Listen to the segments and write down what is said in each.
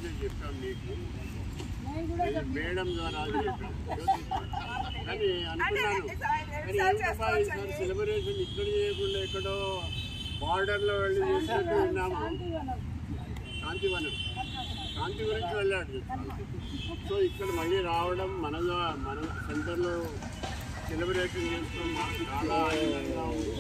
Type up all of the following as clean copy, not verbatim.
అయితే చెప్పాం మీకు, మేడం ద్వారా చెప్పాం. కానీ అనుకున్నాను ఈసారి సెలబ్రేషన్ ఇక్కడ చేయకుండా ఎక్కడో బార్డర్లో వెళ్ళి చేసినట్టు విన్నాము. శాంతివనం గురించి వెళ్ళాడు. సో ఇక్కడ మళ్ళీ రావడం మన సెంటర్లో సెలబ్రేషన్ చేస్తాం మాకు చాలా ఆనందంగా ఉంది.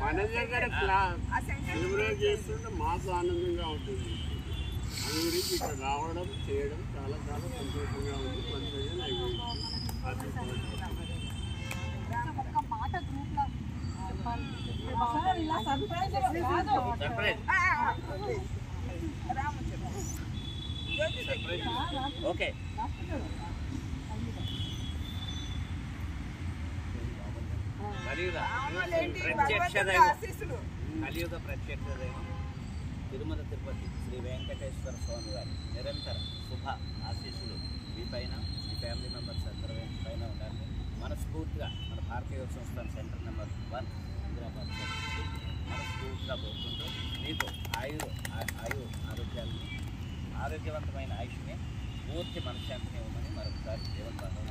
మన దగ్గర సెలబ్రేట్ చేస్తుంటే మాకు ఆనందంగా ఉంటుంది. దాని గురించి ఇక్కడ రావడం చేయడం చాలా చాలా సంతోషంగా ఉంది. ఓకే కలియుగ ప్రత్యక్ష దైవం తిరుమల తిరుపతి శ్రీ వెంకటేశ్వర స్వామి వారి నిరంతర శుభ ఆశీస్సులు మీ పైన, మీ ఫ్యామిలీ మెంబర్స్ అందరి పైన ఉండాలి. మనస్ఫూర్తిగా మన భారతీయ సంస్థాన్ సెంటర్ నెంబర్ 1 హైదరాబాద్ మనస్ఫూర్తిగా కోరుకుంటూ మీకు ఆరోగ్యవంతమైన ఆయుష్ని, పూర్తి మనశ్శాంతిని ఇవ్వమని మరొకసారి దేవుని ప్రార్థన